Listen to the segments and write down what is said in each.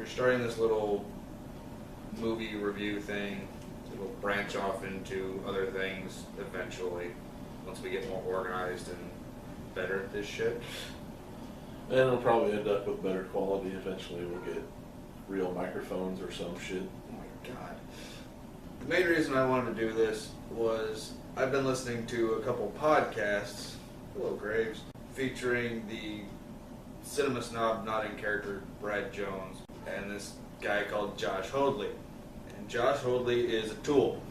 we're starting this little movie review thing. It'll branch off into other things eventually, once we get more organized and better at this shit. And it'll probably end up with better quality. Eventually we'll get real microphones or some shit. Oh my god. The main reason I wanted to do this was I've been listening to a couple podcasts, hello Graves, featuring the Cinema Snob nodding character Brad Jones and this guy called Josh Hoadley. And Josh Hoadley is a tool,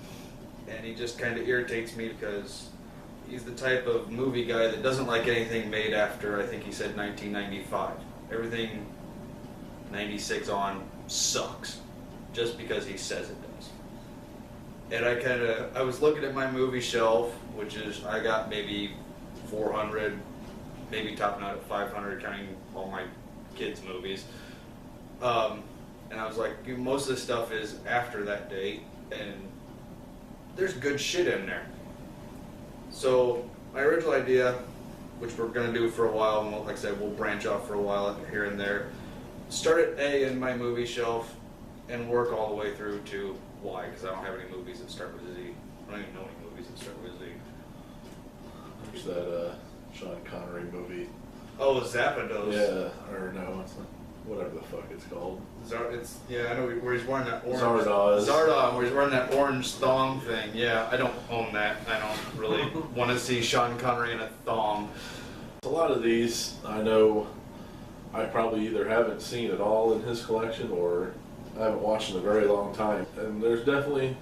and he just kind of irritates me because he's the type of movie guy that doesn't like anything made after, I think he said 1995. Everything 96 on sucks, just because he says it does. And I was looking at my movie shelf, which is, I got maybe 400, maybe topping out at 500, counting all my kids' movies. And I was like, most of this stuff is after that date, and there's good shit in there. So my original idea, which we're going to do for a while, and like I said, we'll branch off for a while here and there, start at A in my movie shelf and work all the way through to Y, because I don't have any movies that start with Z. I don't even know any movies that start with Z. There's that Sean Connery movie. Oh, Zapdos. Yeah, or no, it's not, whatever the fuck it's called. Yeah, I know where he's wearing that orange. Zardon, where he's wearing that orange thong thing. Yeah, I don't own that. I don't really want to see Sean Connery in a thong. A lot of these, I know, I probably either haven't seen at all in his collection or I haven't watched in a very long time. And there's definitely,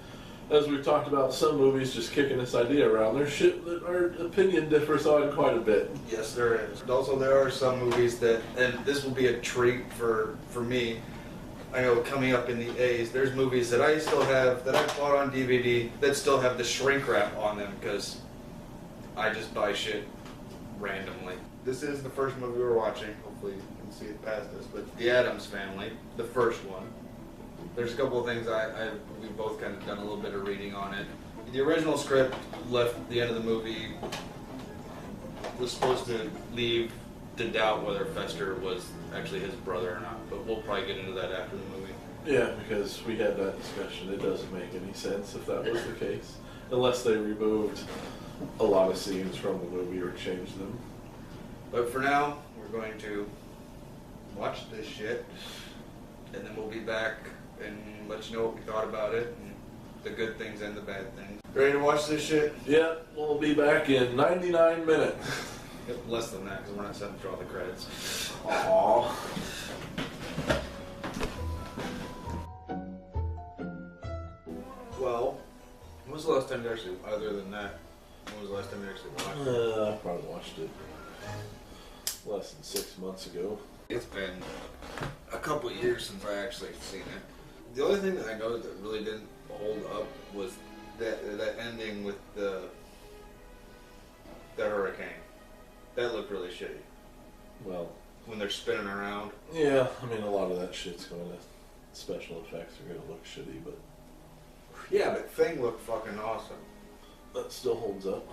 as we've talked about, some movies just kicking this idea around. There's shit that our opinion differs on quite a bit. Yes, there is. Also, there are some movies that, and this will be a treat for me, I know coming up in the A's, there's movies that I still have, that I bought on DVD, that still have the shrink wrap on them, because I just buy shit randomly. This is the first movie we're watching. Hopefully you can see it past us, but The Addams Family, the first one. There's a couple of things we've both kind of done a little bit of reading on it. The original script left the end of the movie, was supposed to leave to doubt whether Fester was actually his brother or not, but we'll probably get into that after the movie. Yeah, because we had that discussion. It doesn't make any sense if that was the case, unless they removed a lot of scenes from the movie or changed them. But for now, we're going to watch this shit, and then we'll be back and let you know what we thought about it, and the good things and the bad things. Ready to watch this shit? Yeah, we'll be back in 99 minutes. Less than that, because we're not sitting through all the credits. Aww. Well, when was the last time you actually, other than that, when was the last time you actually watched it? I probably watched it less than 6 months ago. It's been a couple of years since I actually seen it. The only thing that I noticed that really didn't hold up was that ending with the hurricane. That looked really shitty. Well, when they're spinning around. Yeah, I mean, a lot of that shit's going to, special effects are going to look shitty, but... Yeah, but Thing looked fucking awesome. That still holds up.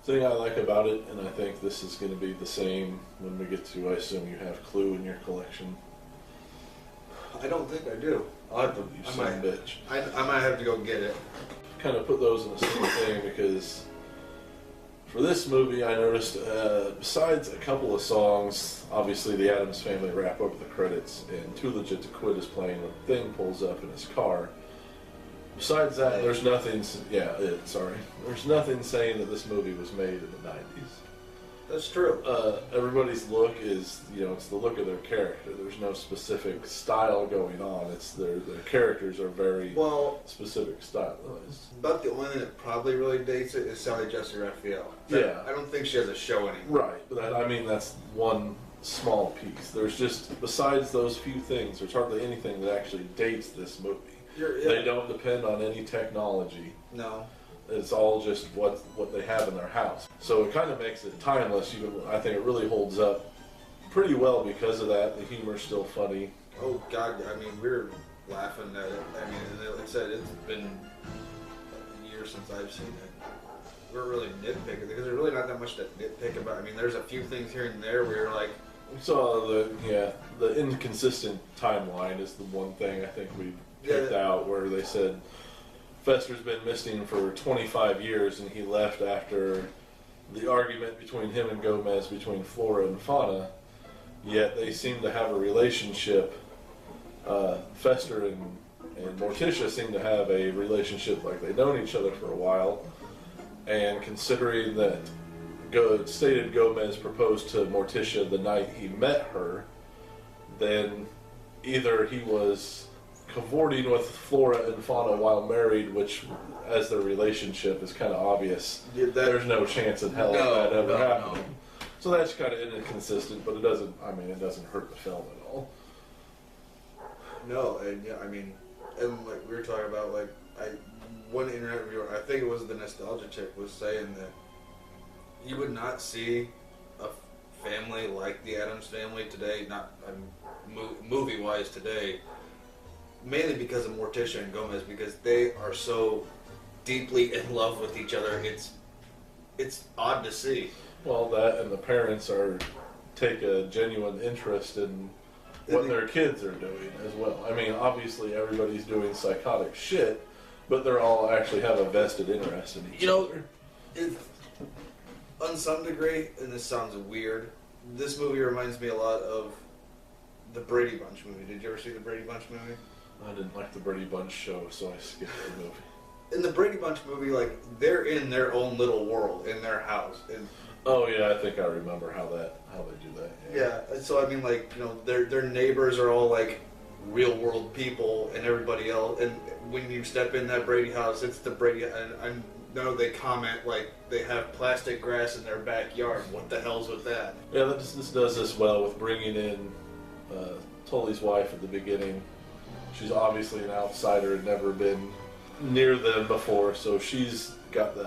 The thing I like about it, and I think this is going to be the same when we get to, I assume you have Clue in your collection. I don't think I do. I'll have to, You son of a bitch. I might have to go get it. Kind of put those in the same thing because for this movie I noticed, besides a couple of songs, obviously the Addams Family wrap up the credits and Too Legit to Quit is playing when Thing pulls up in his car. Besides that, there's nothing, there's nothing saying that this movie was made in the 90s. That's true. Everybody's look is, it's the look of their character. There's no specific style going on. It's their characters are very specific stylized. About the only thing that probably really dates it is Sally Jesse Raphael. Yeah. I don't think she has a show anymore. Right, but that's one small piece. There's just, besides those few things, there's hardly anything that actually dates this movie. They don't depend on any technology. No. It's all just what they have in their house. So it kind of makes it timeless. I think it really holds up pretty well because of that. The humor's still funny. Oh, God. I mean, we're laughing at it. I mean, like I said, it's been a year since I've seen it. We're really nitpicking because there's really not that much to nitpick about. I mean, there's a few things here and there where you're like, So the inconsistent timeline is the one thing I think we picked out, where they said Fester's been missing for 25 years and he left after the argument between him and Gomez between Flora and Fauna, yet they seem to have a relationship. Fester and Morticia seem to have a relationship like they've known each other for a while, and considering that stated Gomez proposed to Morticia the night he met her, then either he was cavorting with Flora and Fauna while married, which, as their relationship is kind of obvious, there's no chance in hell of that ever happening. No. So that's kind of inconsistent, but it doesn't hurt the film at all. No, and yeah, I mean, and like we were talking about, like, one internet reviewer, I think it was the Nostalgia Chick, was saying that you would not see a family like the Addams Family today, not movie-wise today, mainly because of Morticia and Gomez, because they are so deeply in love with each other. It's odd to see. Well, that and the parents take a genuine interest in what their kids are doing as well. I mean, obviously everybody's doing psychotic shit, but they're all actually have a vested interest in each other. On some degree, and this sounds weird, this movie reminds me a lot of the Brady Bunch movie. Did you ever see the Brady Bunch movie? I didn't like the Brady Bunch show, so I skipped the movie. In the Brady Bunch movie, like, they're in their own little world, in their house. And oh yeah, I think I remember how they do that. Yeah, so I mean, like, you know, their neighbors are all like real world people, and everybody else. And when you step in that Brady house, it's the Brady. And I know they comment like they have plastic grass in their backyard. What the hell's with that? Yeah, this does this well with bringing in Tully's wife at the beginning. She's obviously an outsider and never been near them before, so she's got the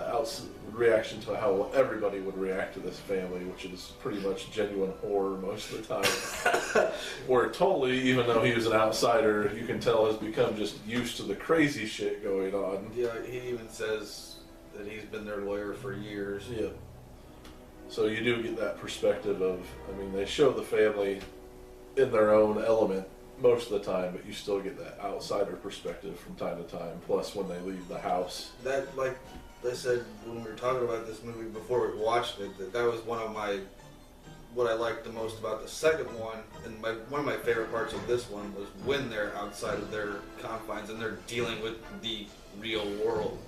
reaction to how everybody would react to this family, which is pretty much genuine horror most of the time. Where Tully, even though he was an outsider, you can tell has become just used to the crazy shit going on. Yeah, he even says that he's been their lawyer for years. Yeah. So you do get that perspective of, I mean, they show the family in their own element most of the time, but you still get that outsider perspective from time to time, plus when they leave the house. That, like I said when we were talking about this movie before we watched it, that was one of what I liked the most about the second one, and one of my favorite parts of this one was when they're outside of their confines and they're dealing with the real world.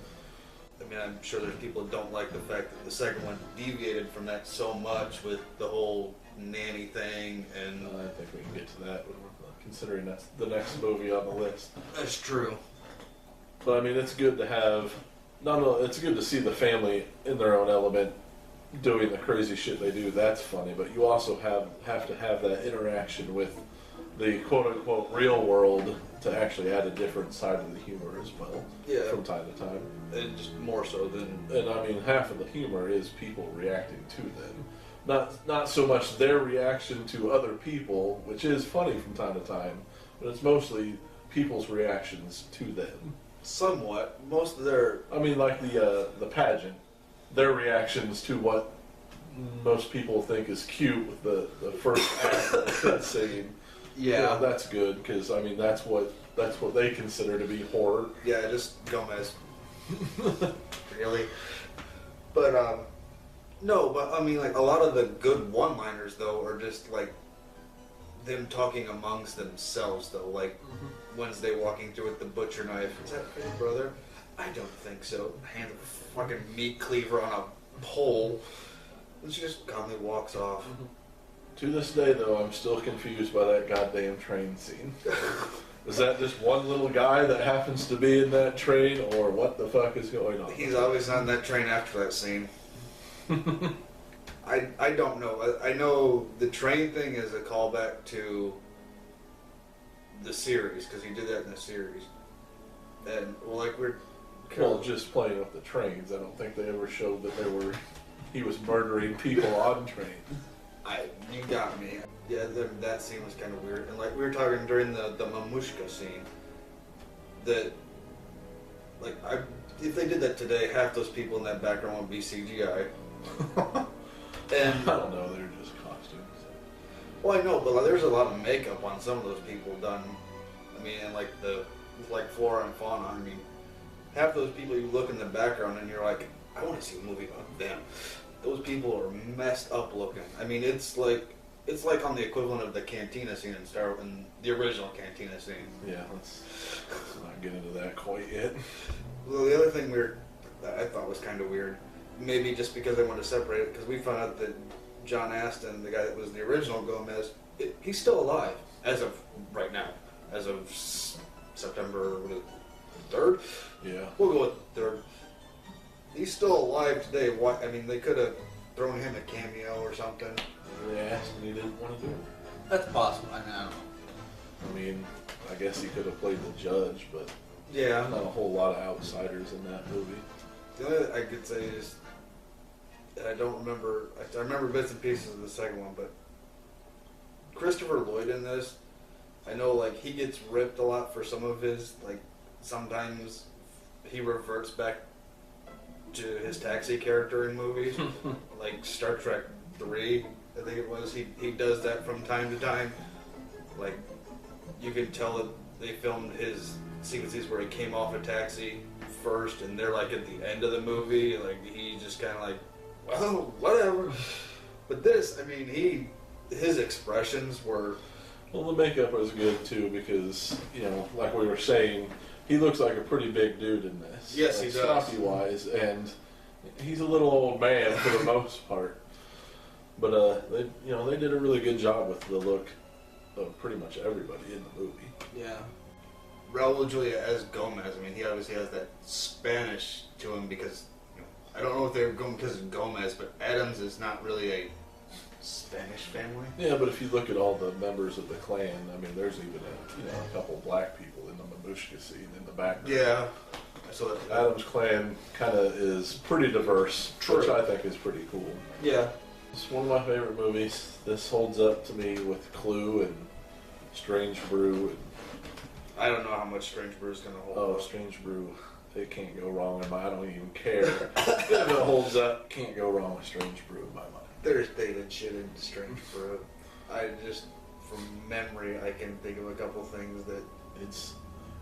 I mean, I'm sure there's people that don't like the fact that the second one deviated from that so much with the whole nanny thing, and I think we can get to that when we're considering that's the next movie on the list. That's true. But I mean, it's good to have, it's good to see the family in their own element doing the crazy shit they do. That's funny, but you also have to have that interaction with the quote-unquote real world to actually add a different side of the humor as well. Yeah. From time to time. And just more so than... And I mean, half of the humor is people reacting to them. Not so much their reaction to other people, which is funny from time to time, but it's mostly people's reactions to them. Somewhat. Most of their... I mean, like the pageant, their reactions to what most people think is cute with the first act of the singing. Yeah. You know, that's good, because, I mean, that's what they consider to be horror. Yeah, just Gomez. Really? But, no, but, I mean, like, a lot of the good one-liners, though, are just, like, them talking amongst themselves, though. Like, Wednesday walking through with the butcher knife. Is that his brother? I don't think so. Hand of a fucking meat cleaver on a pole. And she just calmly walks off. To this day, though, I'm still confused by that goddamn train scene. Is that just one little guy that happens to be in that train, or what the fuck is going on? He's always on that train after that scene. I don't know. I know the train thing is a callback to the series, because he did that in the series. And, well, like, Well, just playing with the trains. I don't think they ever showed that he was murdering people on trains. You got me. Yeah, that scene was kind of weird. And like we were talking during the Mamushka scene, that like if they did that today, half those people in that background would be CGI. And I don't know, they're just costumes. Well, I know, but there's a lot of makeup on some of those people done. I mean, and like flora and fauna. I mean, half those people you look in the background and you're like, I want to see a movie about them. Those people are messed up looking. I mean, it's like on the equivalent of the cantina scene in the original cantina scene. Yeah, let's not get into that quite yet. Well, the other thing that I thought was kind of weird, maybe just because I wanted to separate it, because we found out that John Astin, the guy that was the original Gomez, he's still alive as of right now, as of September 3rd. Yeah, we'll go with 3rd. He's still alive today. What? I mean, they could have thrown him a cameo or something. they asked and he didn't want to do it. That's possible. I don't know. I mean, I guess he could have played the judge, but Yeah. not a whole lot of outsiders in that movie. The only thing I could say is, and I don't remember. I remember bits and pieces of the second one, but Christopher Lloyd in this, I know like he gets ripped a lot for some of his like. Sometimes he reverts back to his taxi character in movies, like Star Trek 3, I think it was. He does that from time to time. Like, you can tell that they filmed his sequences where he came off a taxi first, and they're like at the end of the movie. Like, he just kind of like, well, whatever. But this, I mean, his expressions were. Well, the makeup was good too because, you know, like we were saying, he looks like a pretty big dude in this. Yes, like, he does. stocky wise, and he's a little old man for the most part. But they did a really good job with the look of pretty much everybody in the movie. Yeah. Raul Julia as Gomez, I mean, he obviously has that Spanish to him because, I don't know if they were going because of Gomez, but Addams is not really a Spanish family. Yeah, but if you look at all the members of the clan, I mean, there's even a couple black people in the Mamushka scene in the background. Yeah. So Addams clan kind of is pretty diverse, True. which I think is pretty cool. Yeah. It's one of my favorite movies. This holds up to me with Clue and Strange Brew. And, I don't know how much Strange Brew is going to hold. Strange Brew, it can't go wrong in my. I don't even care if it holds up. Can't go wrong with Strange Brew in my mind. There's David shit in Strange Brew. I just, from memory, I can think of a couple things that. It's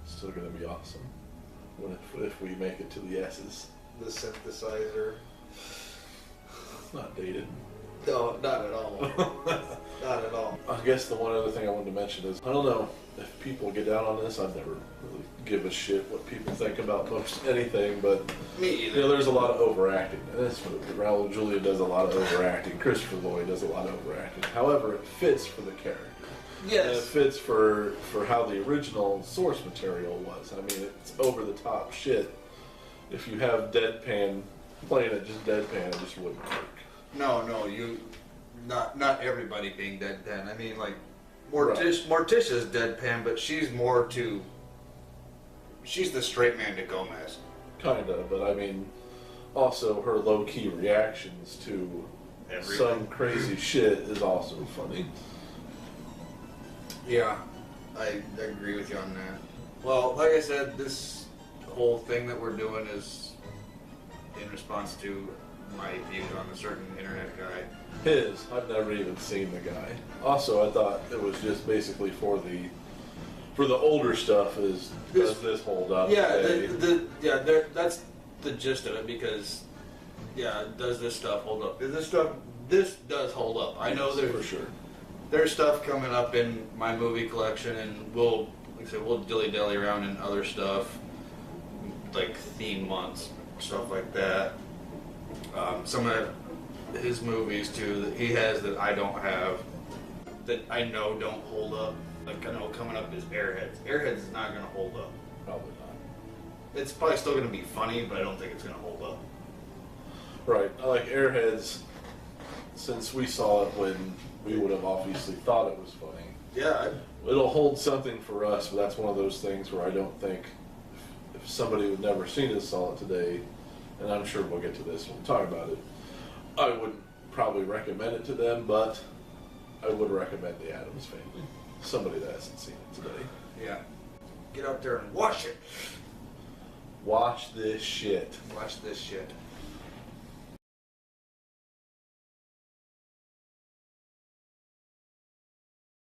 still going to be awesome if we make it to the S's. The synthesizer. It's not dated. No, not at all. Not at all. I guess the one other thing I wanted to mention is, I don't know if people get down on this. I've never really give a shit what people think about most anything, but Me either. there's a lot of overacting in this movie. Raul Julia does a lot of overacting. Christopher Lloyd does a lot of overacting. However, it fits for the character. Yes. And it fits for how the original source material was. I mean, it's over the top shit. If you have deadpan playing it just deadpan, it just wouldn't work. No, not everybody being deadpan. I mean, like, Morticia's deadpan, but she's the straight man to Gomez. Kinda, but I mean, also her low-key reactions to Everything. some crazy shit is also funny. Yeah, I agree with you on that. Well, like I said, this whole thing that we're doing is in response to my views on a certain internet guy. I've never even seen the guy. Also, I thought it was just basically for the older stuff. Does this hold up? Yeah, today? that's the gist of it because, does this stuff hold up? This does hold up. I know there's for sure. There's stuff coming up in my movie collection, and we'll dilly-dally around in other stuff, like theme months, stuff like that. Some of his movies, too, that he has that I don't have, that I know don't hold up. Like, I know coming up is Airheads. Airheads is not going to hold up. Probably not. It's probably still going to be funny, but I don't think it's going to hold up. Right. I like Airheads, since we saw it when we would have obviously thought it was funny. Yeah. It'll hold something for us, but that's one of those things where I don't think if somebody who'd never seen it saw it today, and I'm sure we'll get to this when we talk about it, I wouldn't probably recommend it to them, but I would recommend the Addams Family. Somebody that hasn't seen it today. Yeah. Get out there and watch it. Watch this shit. Watch this shit.